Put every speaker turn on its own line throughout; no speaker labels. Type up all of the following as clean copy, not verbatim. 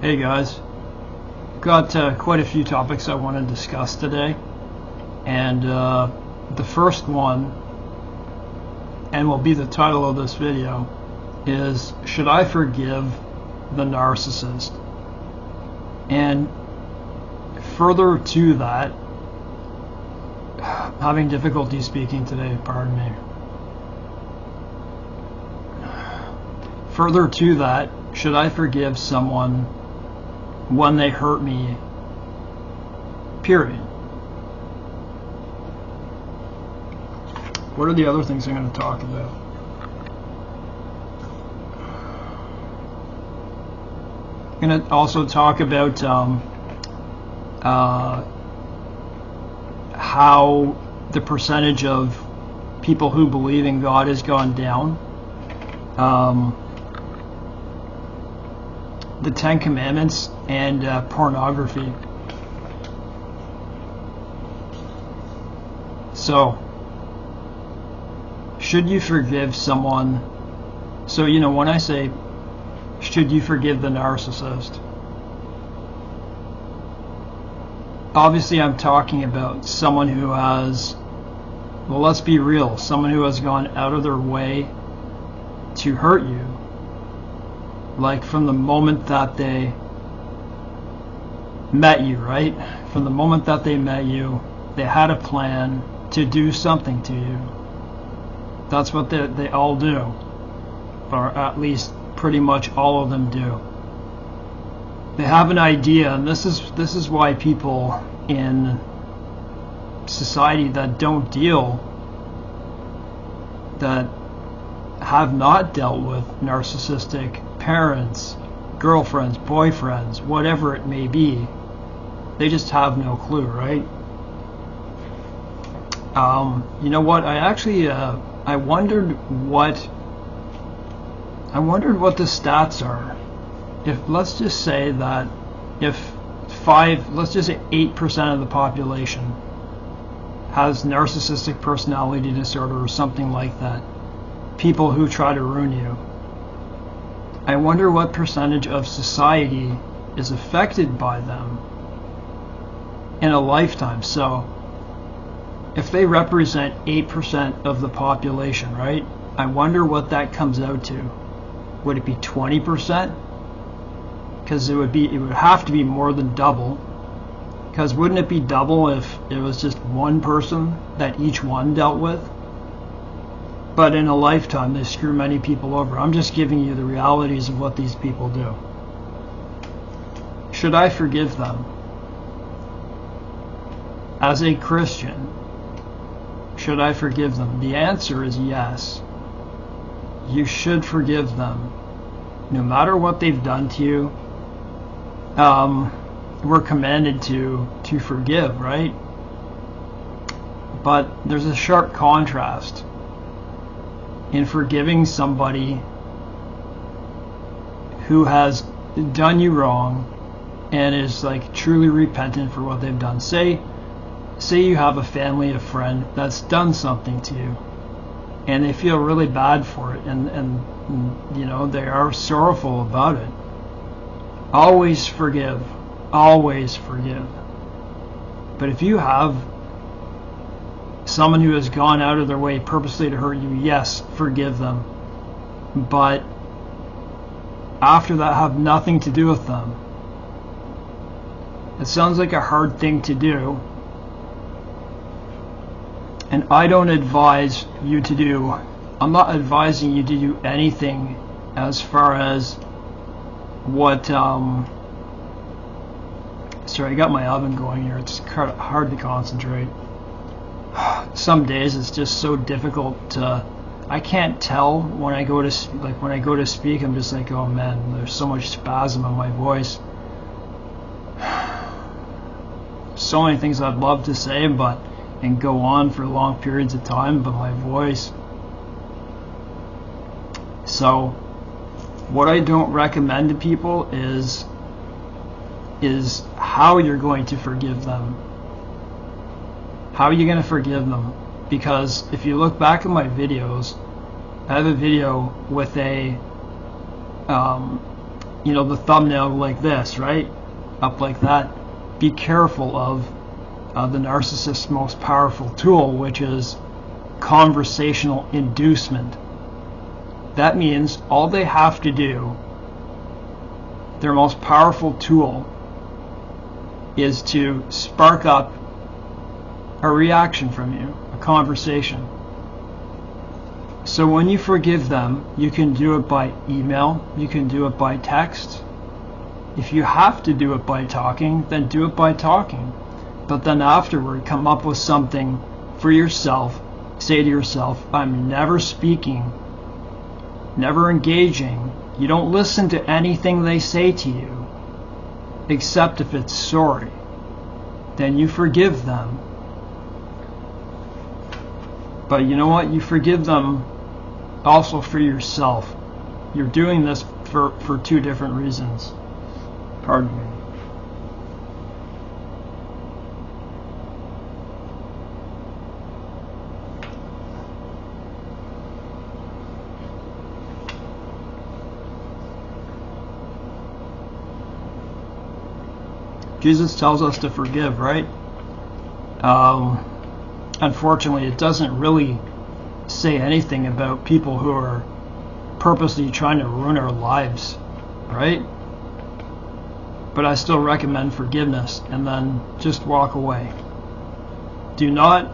Hey guys, got quite a few topics I want to discuss today, and the first one, and will be the title of this video, is should I forgive the narcissist? And further to that, having difficulty speaking today, pardon me. Further to that, should I forgive someone when they hurt me, period? What are the other things I'm going to talk about? I'm going to also talk about how the percentage of people who believe in God has gone down. The Ten Commandments and pornography. So, should you forgive someone? So, when I say, should you forgive the narcissist? Obviously, I'm talking about someone who has, well, let's be real, someone who has gone out of their way to hurt you. Like from the moment that they met you, right? From the moment that they met you, they had a plan to do something to you. That's what they all do. Or at least pretty much all of them do. They have an idea, and this is why people in society that don't deal, that have not dealt with narcissistic parents, girlfriends, boyfriends, whatever it may be, they just have no clue, right? You know what? I actually I wondered what the stats are. If let's just say that if let's just say 8% of the population has narcissistic personality disorder or something like that, people who try to ruin you, I wonder what percentage of society is affected by them in a lifetime. So if they represent 8% of the population, right? I wonder what that comes out to. Would it be 20%? Because it would have to be more than double. Because wouldn't it be double if it was just one person that each one dealt with? But in a lifetime, they screw many people over. I'm just giving you the realities of what these people do. Should I forgive them? As a Christian, should I forgive them? The answer is yes. You should forgive them. No matter what they've done to you, we're commanded to forgive, right? But there's a sharp contrast in forgiving somebody who has done you wrong and is like truly repentant for what they've done. Say you have a family, a friend that's done something to you and they feel really bad for it, and they are sorrowful about it. Always forgive. Always forgive. But if you have someone who has gone out of their way purposely to hurt you, yes, forgive them. But after that, have nothing to do with them. It sounds like a hard thing to do. And I don't advise you to do, I'm not advising you to do anything as far as what, sorry, I got my oven going here. It's hard to concentrate. Some days it's just so difficult to, I can't tell when I go to speak. I'm just like, oh man, there's so much spasm in my voice. So many things I'd love to say, and go on for long periods of time, but my voice. So what I don't recommend to people is how you're going to forgive them. How are you going to forgive them? Because if you look back at my videos, I have a video with a you know, the thumbnail like this, right? Up like that. Be careful of the narcissist's most powerful tool, which is conversational inducement. That means all they have to do, their most powerful tool, is to spark up a reaction from you, a conversation. So when you forgive them, you can do it by email, you can do it by text. If you have to do it by talking, then do it by talking. But then afterward, come up with something for yourself. Say to yourself, I'm never speaking, never engaging. You don't listen to anything they say to you, except if it's sorry. Then you forgive them. But you know what? You forgive them also for yourself. You're doing this for two different reasons. Pardon me. Jesus tells us to forgive, right? Unfortunately, it doesn't really say anything about people who are purposely trying to ruin our lives, right? But I still recommend forgiveness, and then just walk away. Do not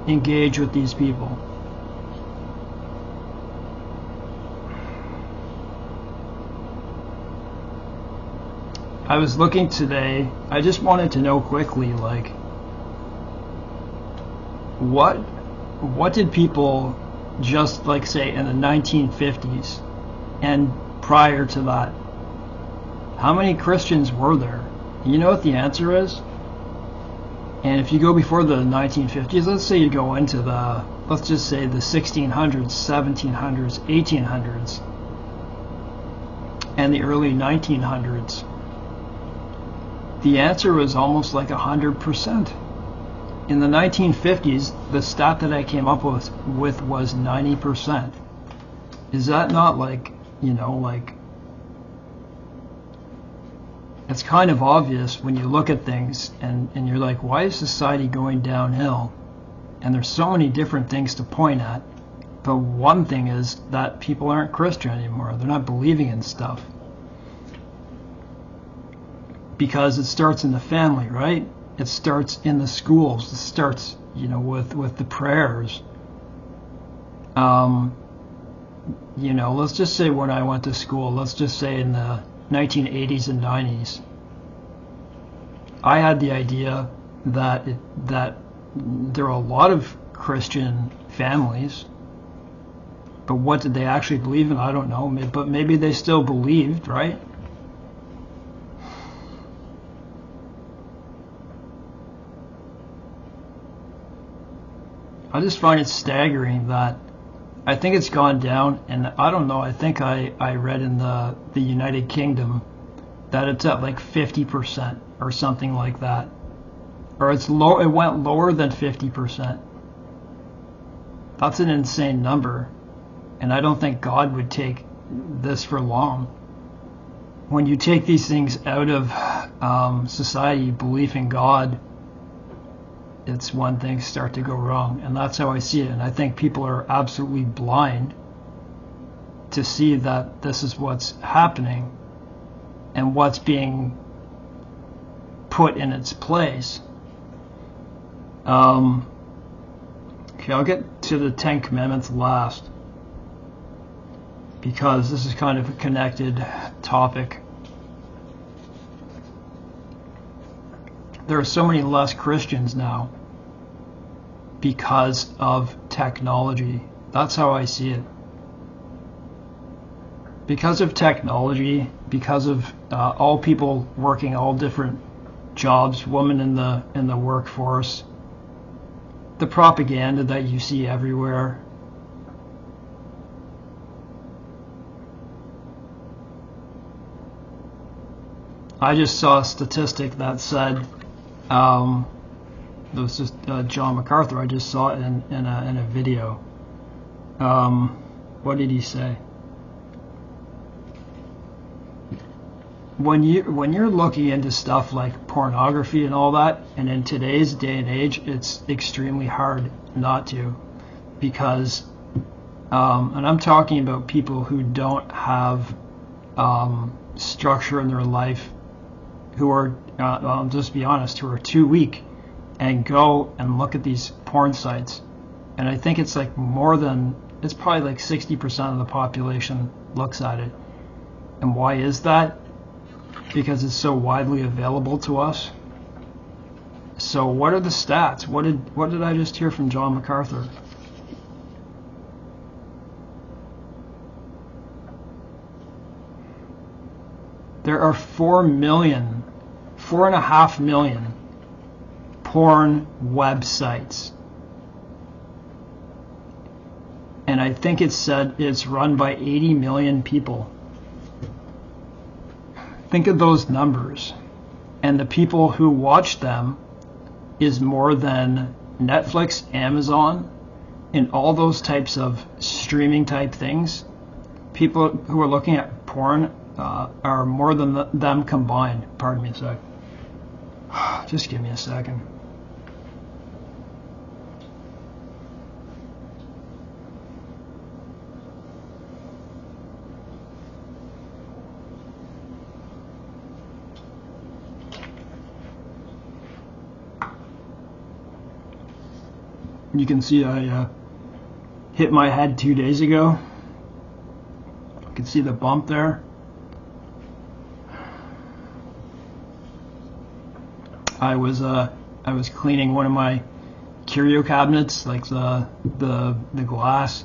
engage with these people. I was looking today, I just wanted to know quickly, like, what did people just, like, say in the 1950s and prior to that, how many Christians were there? You know what the answer is? And if you go before the 1950s, let's say you go into the, let's just say the 1600s, 1700s, 1800s, and the early 1900s, the answer was almost like 100%. In the 1950s, the stat that I came up with was 90%. Is that not like, you know, like, it's kind of obvious when you look at things and you're like, why is society going downhill? And there's so many different things to point at. But one thing is that people aren't Christian anymore. They're not believing in stuff. Because it starts in the family, right? It starts in the schools. It starts, you know, with the prayers. You know, let's just say when I went to school, let's just say in the 1980s and 90s, I had the idea that there were a lot of Christian families, but what did they actually believe in? I don't know. But maybe they still believed, right? I just find it staggering that I think it's gone down, and I don't know, I think I read in the United Kingdom that it's at like 50% or something like that. Or it's low, it went lower than 50%. That's an insane number, and I don't think God would take this for long. When you take these things out of society, belief in God, it's when things start to go wrong, and that's how I see it. And I think people are absolutely blind to see that this is what's happening and what's being put in its place. Okay, I'll get to the 10 Commandments last, because this is kind of a connected topic. There are so many less Christians now because of technology. That's how I see it. Because of technology, because of all people working all different jobs, women in the workforce, the propaganda that you see everywhere. I just saw a statistic that said, it was just John MacArthur. I just saw it in a video. What did he say? when you're looking into stuff like pornography and all that, and in today's day and age, it's extremely hard not to, because and I'm talking about people who don't have structure in their life, who are I'll just be honest, who are too weak, and go and look at these porn sites. And I think it's like it's probably like 60% of the population looks at it. And why is that? Because it's so widely available to us. So what are the stats? What did I just hear from John MacArthur? There are 4.5 million porn websites. And I think it said it's run by 80 million people. Think of those numbers. And the people who watch them is more than Netflix, Amazon, and all those types of streaming type things. People who are looking at porn are more than them combined. Pardon me a sec. Just give me a second. You can see I hit my head 2 days ago. You can see the bump there. I was cleaning one of my curio cabinets, like the glass,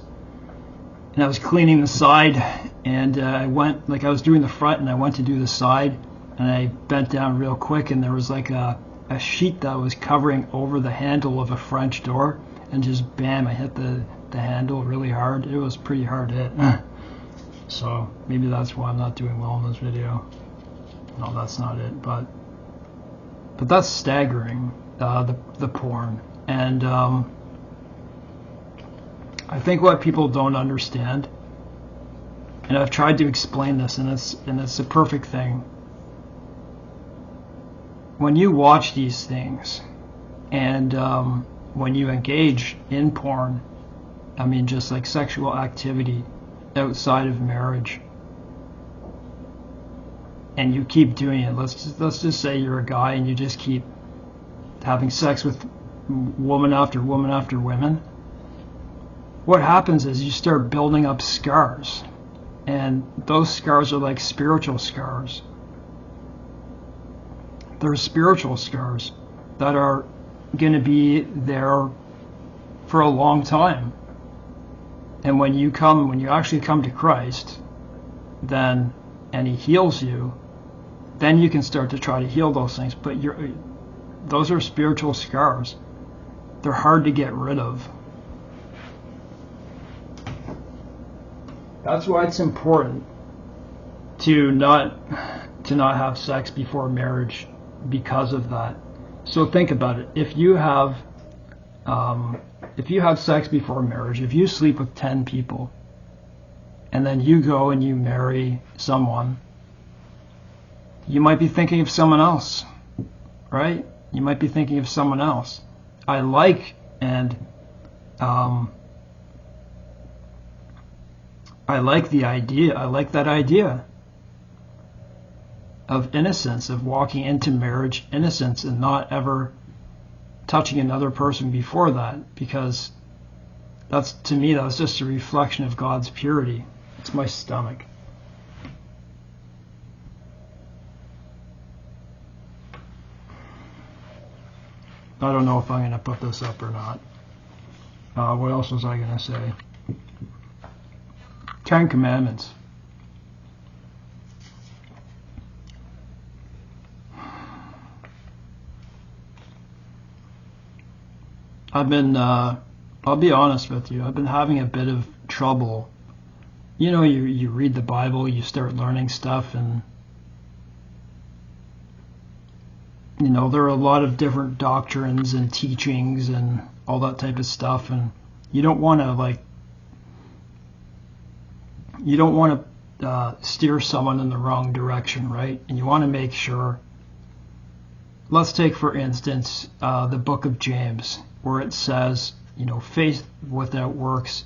and I was cleaning the side, and I was doing the front, and I went to do the side, and I bent down real quick, and there was like a sheet that was covering over the handle of a French door, and just bam, I hit the handle really hard. It was pretty hard hit. So maybe that's why I'm not doing well in this video. No, that's not it, but that's staggering, the porn. And I think what people don't understand, and I've tried to explain this, and it's a perfect thing. When you watch these things, and when you engage in porn, I mean just like sexual activity outside of marriage, and you keep doing it, let's just say you're a guy and you just keep having sex with woman after woman after woman, what happens is you start building up scars, and those scars are like spiritual scars. They're spiritual scars that are going to be there for a long time. And when you actually come to Christ, then, and he heals you, then you can start to try to heal those things. But those are spiritual scars. They're hard to get rid of. That's why it's important to not have sex before marriage, because of that. So think about it. If you have sex before marriage, if you sleep with 10 people, and then you go and you marry someone, you might be thinking of someone else, right? You might be thinking of someone else. I like the idea. I like that idea of innocence, of walking into marriage innocence and not ever touching another person before that, because to me that's just a reflection of God's purity. It's my stomach. I don't know if I'm going to put this up or not. What else was I going to say? 10 Commandments. I've been, I'll be honest with you, I've been having a bit of trouble. You know, you read the Bible, you start learning stuff, and you know, there are a lot of different doctrines and teachings and all that type of stuff, and you don't want to steer someone in the wrong direction, right? And you want to make sure. Let's take, for instance, the book of James, where it says, faith without works.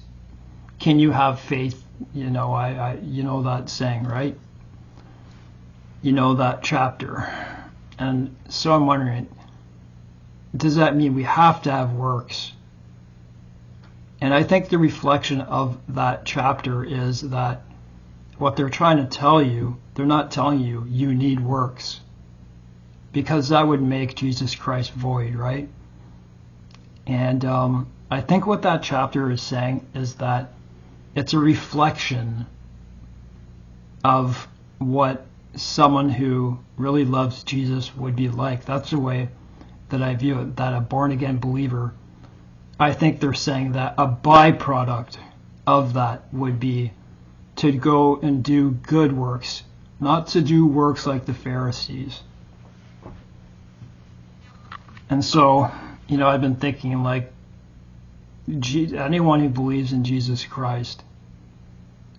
Can you have faith? You know that saying, right? You know that chapter. And so I'm wondering, does that mean we have to have works? And I think the reflection of that chapter is that what they're trying to tell you, they're not telling you you need works, because that would make Jesus Christ void, right? And I think what that chapter is saying is that it's a reflection of what someone who really loves Jesus would be like. That's the way that I view it, that a born-again believer, I think they're saying that a byproduct of that would be to go and do good works, not to do works like the Pharisees. And so, I've been thinking, like, anyone who believes in Jesus Christ,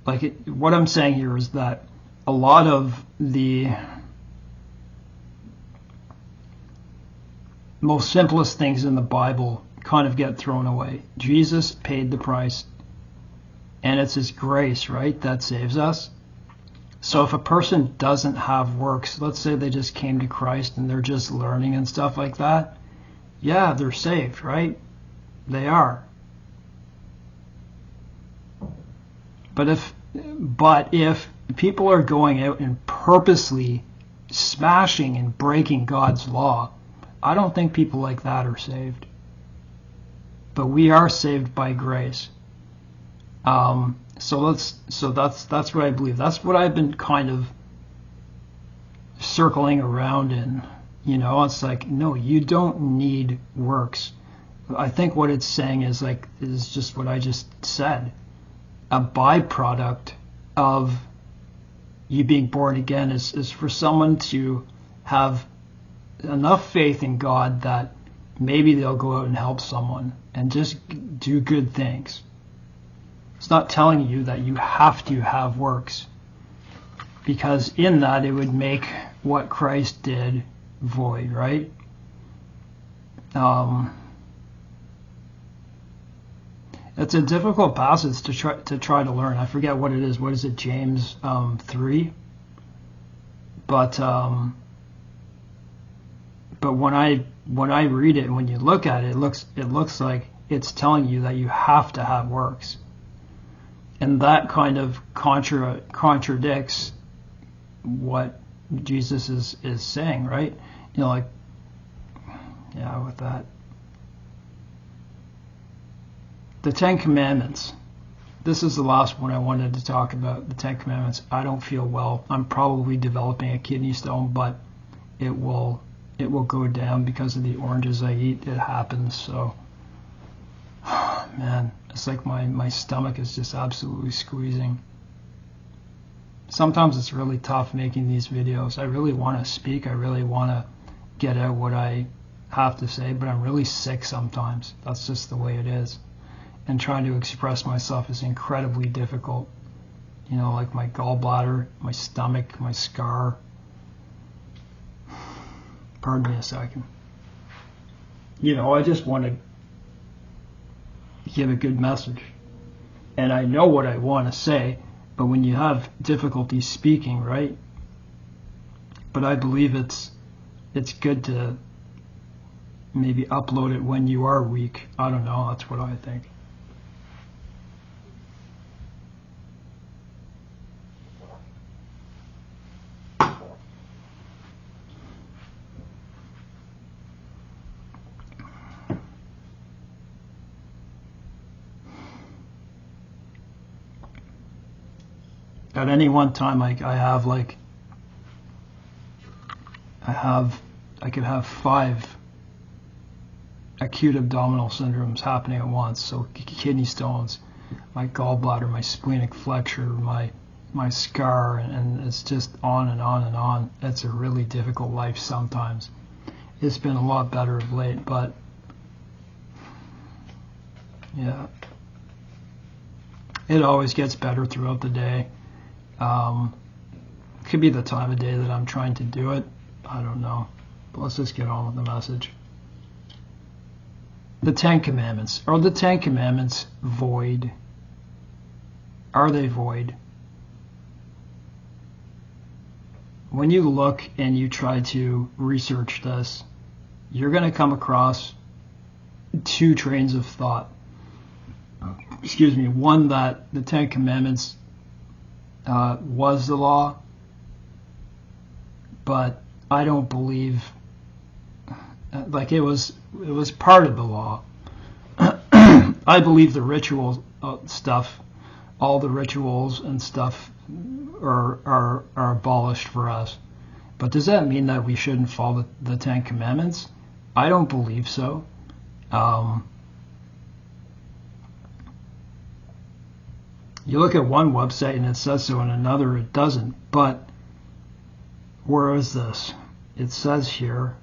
what I'm saying here is that a lot of the most simplest things in the Bible kind of get thrown away. Jesus paid the price, and it's his grace, right, that saves us. So if a person doesn't have works, let's say they just came to Christ and they're just learning and stuff like that, yeah, they're saved, right? They are. But if people are going out and purposely smashing and breaking God's law, I don't think people like that are saved. But we are saved by grace. So that's what I believe. That's what I've been kind of circling around in. It's like, no, you don't need works. I think what it's saying is just what I just said. A byproduct of you being born again is for someone to have enough faith in God that maybe they'll go out and help someone and just do good things. It's not telling you that you have to have works, because in that it would make what Christ did void, right? It's a difficult passage to try to learn. I forget what it is. What is it? James 3. But when I read it and when you look at it, it looks like it's telling you that you have to have works, and that kind of contradicts what Jesus is saying, right? With that. The Ten Commandments. This is the last one I wanted to talk about, the Ten Commandments. I don't feel well. I'm probably developing a kidney stone, but it will go down because of the oranges I eat. It happens. So, man, it's like my stomach is just absolutely squeezing. Sometimes it's really tough making these videos. I really want to speak. I really want to get out what I have to say, but I'm really sick sometimes. That's just the way it is. And trying to express myself is incredibly difficult. Like my gallbladder, my stomach, my scar. Pardon me a second. I just want to give a good message. And I know what I want to say, but when you have difficulty speaking, right? But I believe it's good to maybe upload it when you are weak. I don't know. That's what I think. At any one time, I could have 5 acute abdominal syndromes happening at once. So kidney stones, my gallbladder, my splenic flexure, my scar, and it's just on and on and on. It's a really difficult life sometimes. It's been a lot better of late, but yeah, it always gets better throughout the day. Could be the time of day that I'm trying to do it. I don't know. But let's just get on with the message. The Ten Commandments. Are the Ten Commandments void? Are they void? When you look and you try to research this, you're going to come across two trains of thought. Excuse me. One, that the Ten Commandments was the law, but I don't believe like it was part of the law. I believe the ritual stuff, all the rituals and stuff are abolished for us. But does that mean that we shouldn't follow the Ten Commandments? I don't believe so. You look at one website and it says so, and another it doesn't. But where is this? It says here,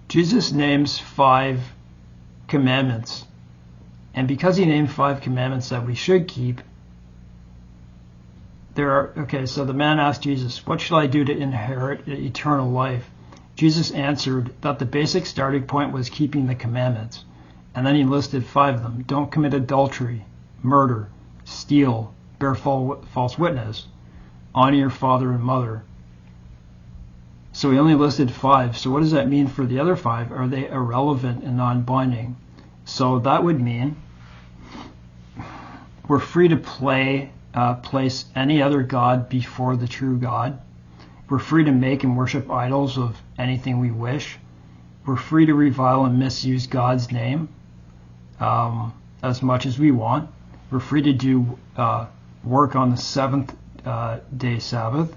Jesus names 5 commandments. And because he named 5 commandments that we should keep, so the man asked Jesus, what shall I do to inherit eternal life? Jesus answered that the basic starting point was keeping the commandments. And then he listed 5 of them. Don't commit adultery, murder, steal, bear false witness, honor your father and mother. So he only listed 5. So what does that mean for the other 5? Are they irrelevant and non-binding? So that would mean we're free to place any other god before the true God. We're free to make and worship idols of anything we wish. We're free to revile and misuse God's name as much as we want. We're free to do work on the 7th day Sabbath.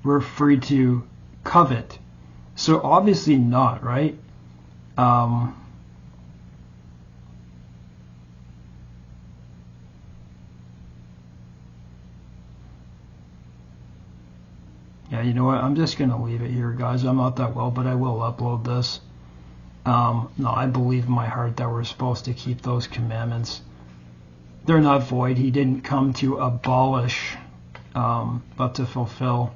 We're free to covet. So obviously not, right? Yeah, you know what? I'm just going to leave it here, guys. I'm not that well, but I will upload this. No, I believe in my heart that we're supposed to keep those commandments. They're not void. He didn't come to abolish, but to fulfill.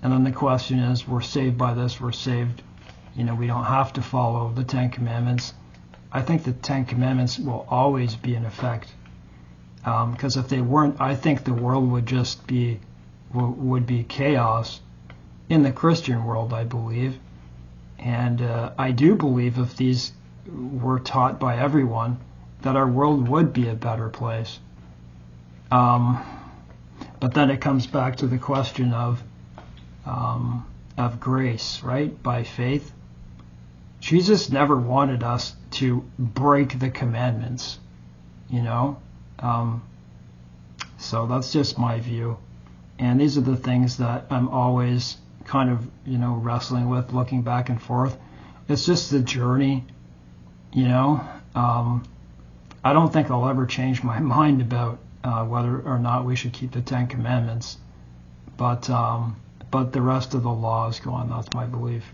And then the question is, we're saved by this, we're saved, we don't have to follow the 10 Commandments. I think the 10 Commandments will always be in effect. Because if they weren't, I think the world would just be chaos in the Christian world, I believe. And I do believe if these were taught by everyone, that our world would be a better place. But then it comes back to the question of grace, right? By faith. Jesus never wanted us to break the commandments, so that's just my view. And these are the things that I'm always kind of, wrestling with, looking back and forth. It's just the journey, I don't think I'll ever change my mind about whether or not we should keep the 10 Commandments. But the rest of the law is gone. That's my belief.